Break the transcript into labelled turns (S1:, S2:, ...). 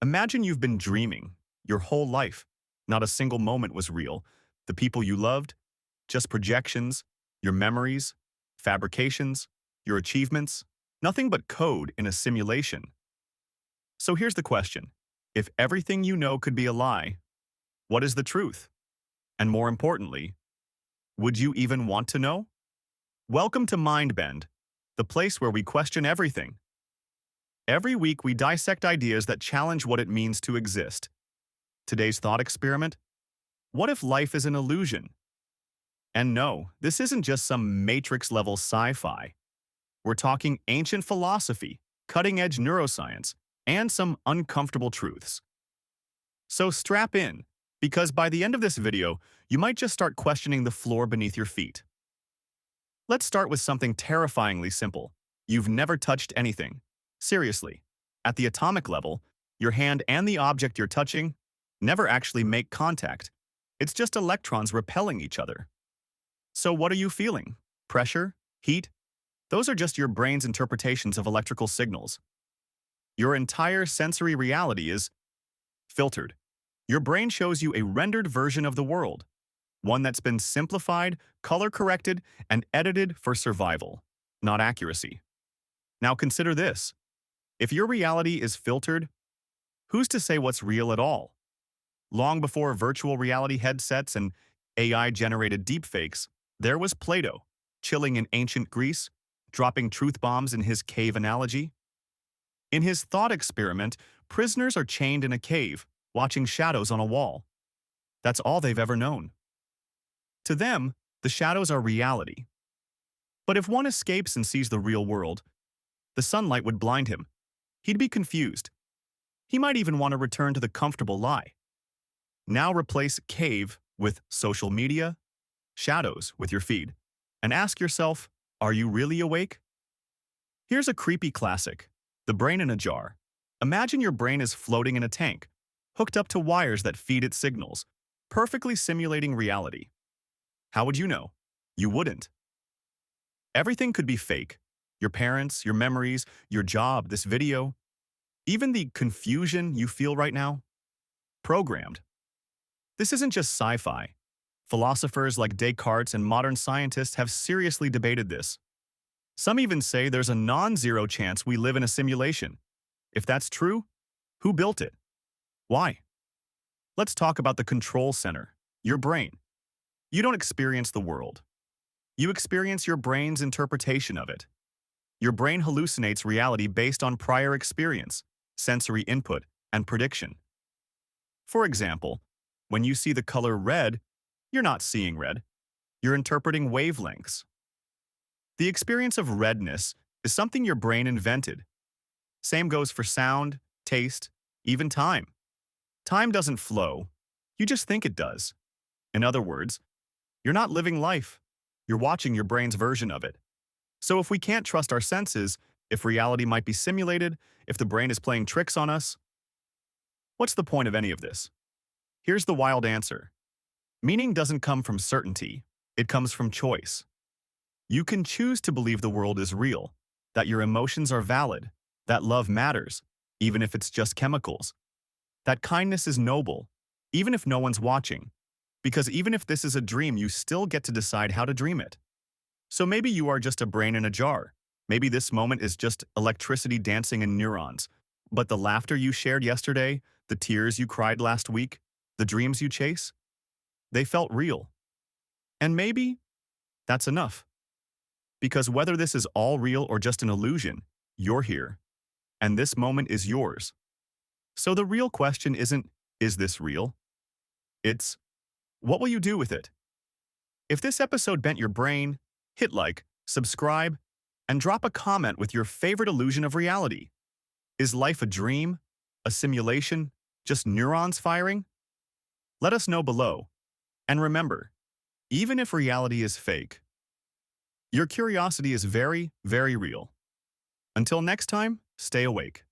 S1: Imagine you've been dreaming your whole life. Not a single moment was real. The people you loved, just projections, your memories, fabrications, your achievements, nothing but code in a simulation. So here's the question. If everything you know could be a lie, what is the truth? And more importantly, would you even want to know? Welcome to Mindbend, the place where we question everything. Every week we dissect ideas that challenge what it means to exist. Today's thought experiment: what if life is an illusion? And no, this isn't just some Matrix-level sci-fi. We're talking ancient philosophy, cutting-edge neuroscience, and some uncomfortable truths. So strap in, because by the end of this video, you might just start questioning the floor beneath your feet. Let's start with something terrifyingly simple. You've never touched anything. Seriously, at the atomic level, your hand and the object you're touching never actually make contact. It's just electrons repelling each other. So what are you feeling? Pressure? Heat? Those are just your brain's interpretations of electrical signals. Your entire sensory reality is filtered. Your brain shows you a rendered version of the world, one that's been simplified, color-corrected, and edited for survival, not accuracy. Now consider this. If your reality is filtered, who's to say what's real at all? Long before virtual reality headsets and AI-generated deepfakes, there was Plato, chilling in ancient Greece, dropping truth bombs in his cave analogy. In his thought experiment, prisoners are chained in a cave, watching shadows on a wall. That's all they've ever known. To them, the shadows are reality. But if one escapes and sees the real world, the sunlight would blind him. He'd be confused. He might even want to return to the comfortable lie. Now replace cave with social media, shadows with your feed, and ask yourself, are you really awake? Here's a creepy classic, the brain in a jar. Imagine your brain is floating in a tank, hooked up to wires that feed it signals, perfectly simulating reality. How would you know? You wouldn't. Everything could be fake. Your parents, your memories, your job, this video, even the confusion you feel right now, programmed. This isn't just sci-fi. Philosophers like Descartes and modern scientists have seriously debated this. Some even say there's a non-zero chance we live in a simulation. If that's true, who built it? Why? Let's talk about the control center, your brain. You don't experience the world. You experience your brain's interpretation of it. Your brain hallucinates reality based on prior experience, sensory input, and prediction. For example, when you see the color red, you're not seeing red. You're interpreting wavelengths. The experience of redness is something your brain invented. Same goes for sound, taste, even time. Time doesn't flow. You just think it does. In other words, you're not living life. You're watching your brain's version of it. So if we can't trust our senses, if reality might be simulated, if the brain is playing tricks on us, what's the point of any of this? Here's the wild answer. Meaning doesn't come from certainty. It comes from choice. You can choose to believe the world is real, that your emotions are valid, that love matters, even if it's just chemicals, that kindness is noble, even if no one's watching, because even if this is a dream, you still get to decide how to dream it. So maybe you are just a brain in a jar. Maybe this moment is just electricity dancing in neurons. But the laughter you shared yesterday, the tears you cried last week, the dreams you chase, they felt real. And maybe that's enough. Because whether this is all real or just an illusion, you're here. And this moment is yours. So the real question isn't, is this real? It's, what will you do with it? If this episode bent your brain, hit like, subscribe, and drop a comment with your favorite illusion of reality. Is life a dream? A simulation? Just neurons firing? Let us know below. And remember, even if reality is fake, your curiosity is very, very real. Until next time, stay awake.